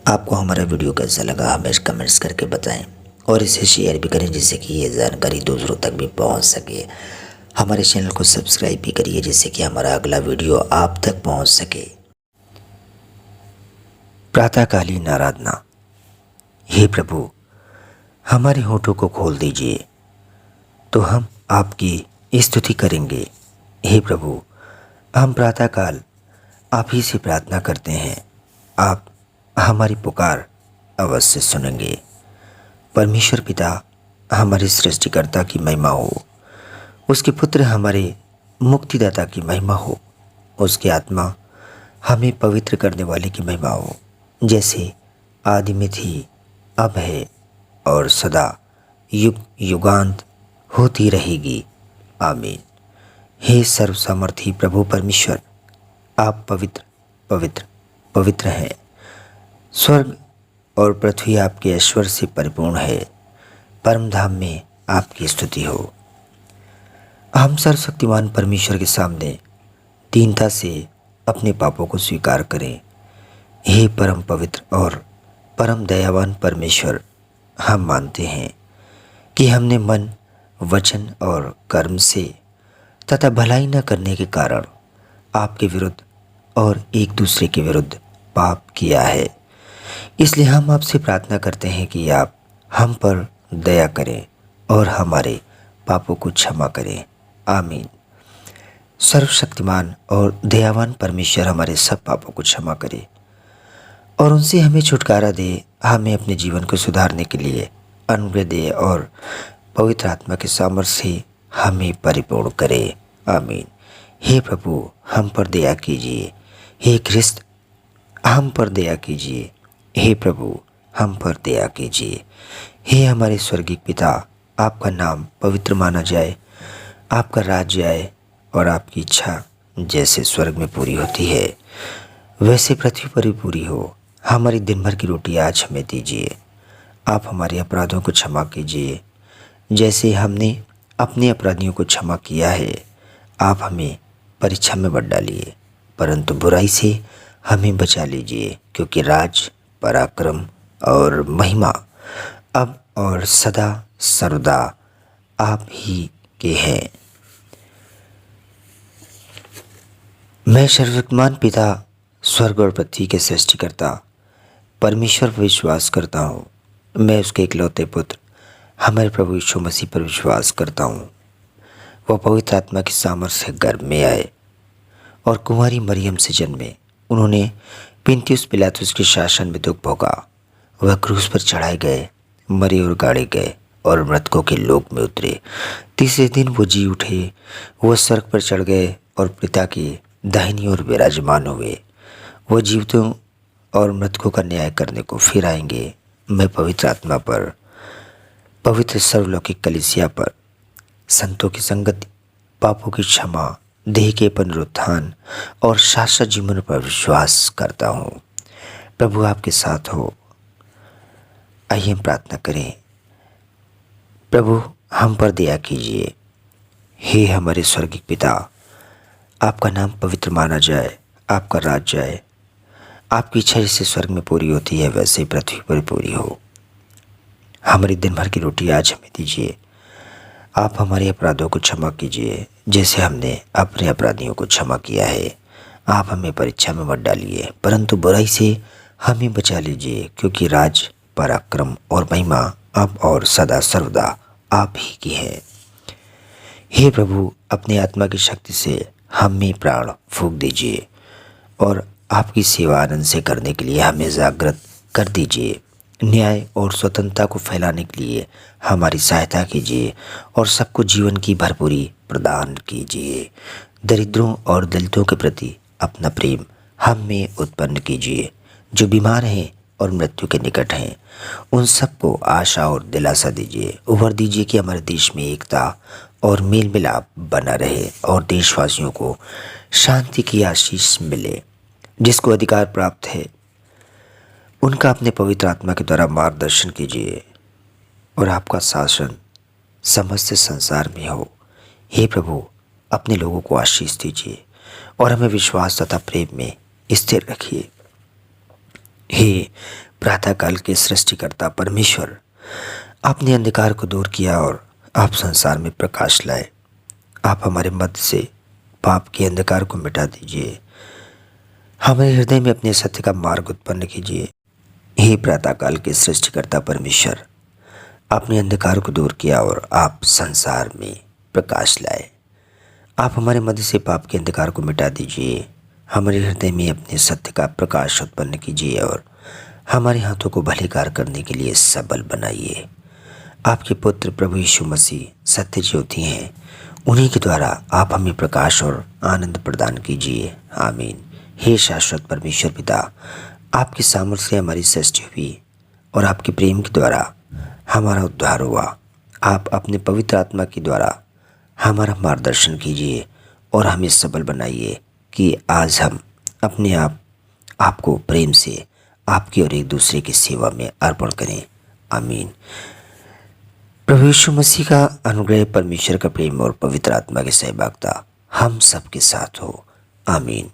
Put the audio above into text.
आपको हमारा वीडियो कैसा लगा हमें कमेंट्स करके बताएं और इसे शेयर भी करें जिससे कि ये जानकारी दूसरों तक भी पहुंच सके। हमारे चैनल को सब्सक्राइब भी करिए जिससे कि हमारा अगला वीडियो आप तक पहुंच सके। प्रातःकालीन आराधना। हे प्रभु, हमारे होठों को खोल दीजिए तो हम आपकी स्तुति करेंगे। हे प्रभु, हम प्रातःकाल आप ही से प्रार्थना करते हैं। आप हमारी पुकार अवश्य सुनेंगे। परमेश्वर पिता, हमारे सृष्टिकर्ता की महिमा हो, उसके पुत्र हमारे मुक्तिदाता की महिमा हो, उसकी आत्मा हमें पवित्र करने वाले की महिमा हो, जैसे आदि में थी, अब है और सदा युग युगांत होती रहेगी। आमीन। हे सर्वसामर्थी प्रभु परमेश्वर, आप पवित्र पवित्र पवित्र हैं। स्वर्ग और पृथ्वी आपके ऐश्वर्य से परिपूर्ण है। परम धाम में आपकी स्तुति हो। हम सर्वशक्तिमान परमेश्वर के सामने दीनता से अपने पापों को स्वीकार करें। हे परम पवित्र और परम दयावान परमेश्वर, हम मानते हैं कि हमने मन, वचन और कर्म से तथा भलाई न करने के कारण आपके विरुद्ध और एक दूसरे के विरुद्ध पाप किया है। इसलिए हम आपसे प्रार्थना करते हैं कि आप हम पर दया करें और हमारे पापों को क्षमा करें। आमीन। सर्वशक्तिमान और दयावान परमेश्वर हमारे सब पापों को क्षमा करे और उनसे हमें छुटकारा दे, हमें अपने जीवन को सुधारने के लिए अनुग्रह दे और पवित्र आत्मा के सामर्थ्य से हमें परिपूर्ण करे। आमीन। हे प्रभु, हम पर दया कीजिए। हे ख्रिस्त, हम पर दया कीजिए। हे प्रभु, हम पर दया कीजिए। हे हमारे स्वर्गीय पिता, आपका नाम पवित्र माना जाए, आपका राज्य आए और आपकी इच्छा जैसे स्वर्ग में पूरी होती है वैसे पृथ्वी पर भी पूरी हो। हमारी दिन भर की रोटी आज हमें दीजिए। आप हमारे अपराधों को क्षमा कीजिए जैसे हमने अपने अपराधियों को क्षमा किया है। आप हमें परीक्षा में मत डालिए परंतु बुराई से हमें बचा लीजिए, क्योंकि राज, पराक्रम और महिमा अब और सदा सर्वदा आप ही के हैं। मैं सर्वशक्तिमान पिता, स्वर्ग और पृथ्वी के सृष्टिकर्ता परमेश्वर पर विश्वास करता हूँ। मैं उसके इकलौते पुत्र हमारे प्रभु यीशु मसीह पर विश्वास करता हूँ। वह पवित्र आत्मा की सामर्थ्य से गर्भ में आए और कुमारी मरियम से जन्मे। उन्होंने पुन्तियुस पिलातुस के शासन में दुख भोगा। वह क्रूस पर चढ़ाए गए, मरे और गाड़े गए और मृतकों के लोक में उतरे। तीसरे दिन वो जी उठे। वह स्वर्ग पर चढ़ गए और पिता की दाहिनी ओर विराजमान हुए। वह जीवितों और मृतकों का न्याय करने को फिर आएंगे। मैं पवित्र आत्मा पर, पवित्र सर्वलौकिक कलीसिया पर, संतों की संगति, पापों की क्षमा, देह के पुनरुत्थान और शाश्वत जीवन पर विश्वास करता हूँ। प्रभु आपके साथ हो। आइए हम प्रार्थना करें। प्रभु, हम पर दया कीजिए। हे हमारे स्वर्गीय पिता, आपका नाम पवित्र माना जाए, आपका राज्य आए, आपकी इच्छा जैसे स्वर्ग में पूरी होती है वैसे ही पृथ्वी पर पूरी हो। हमारी दिन भर की रोटी आज हमें दीजिए। आप हमारे अपराधों को क्षमा कीजिए जैसे हमने अपने अपराधियों को क्षमा किया है। आप हमें परीक्षा में मत डालिए परंतु बुराई से हमें बचा लीजिए, क्योंकि राज, पराक्रम और महिमा अब और सदा सर्वदा आप ही की है। हे प्रभु, अपने आत्मा की शक्ति से हम में प्राण फूंक दीजिए और आपकी सेवा आनंद से करने के लिए हमें जागृत कर दीजिए। न्याय और स्वतंत्रता को फैलाने के लिए हमारी सहायता कीजिए और सबको जीवन की भरपूरी प्रदान कीजिए। दरिद्रों और दलितों के प्रति अपना प्रेम हम में उत्पन्न कीजिए। जो बीमार हैं और मृत्यु के निकट हैं उन सबको आशा और दिलासा दीजिए। उभर दीजिए कि हमारे देश में एकता और मेल मिलाप बना रहे और देशवासियों को शांति की आशीष मिले। जिसको अधिकार प्राप्त है उनका अपने पवित्र आत्मा के द्वारा मार्गदर्शन कीजिए और आपका शासन समस्त संसार में हो। हे प्रभु, अपने लोगों को आशीष दीजिए और हमें विश्वास तथा प्रेम में स्थिर रखिए। हे प्रातःकाल के सृष्टिकर्ता परमेश्वर, आपने अंधकार को दूर किया और आप संसार में प्रकाश लाए। आप हमारे मध्य से पाप के अंधकार को मिटा दीजिए, हमारे हृदय में अपने सत्य का मार्ग उत्पन्न कीजिए। हे प्रातःकाल के सृष्टिकर्ता परमेश्वर, आपने अंधकार को दूर किया और आप संसार में प्रकाश लाए। आप हमारे मध्य से पाप के अंधकार को मिटा दीजिए, हमारे हृदय में अपने सत्य का प्रकाश उत्पन्न कीजिए और हमारे हाथों को भले कार्य करने के लिए सबल बनाइए। आपके पुत्र प्रभु यीशु मसीह सत्य ज्योति हैं, उन्हीं के द्वारा आप हमें प्रकाश और आनंद प्रदान कीजिए। आमीन। हे शाश्वत परमेश्वर पिता, आपके सामर्थ्य से हमारी सृष्टि हुई और आपके प्रेम के द्वारा हमारा उद्धार हुआ। आप अपने पवित्र आत्मा के द्वारा हमारा मार्गदर्शन कीजिए और हमें सबल बनाइए कि आज हम अपने आपको प्रेम से आपकी और एक दूसरे की सेवा में अर्पण करें। आमीन। प्रभु यीशु मसीह का अनुग्रह, परमेश्वर का प्रेम और पवित्र आत्मा की सहभागिता हम सबके साथ हो। आमीन।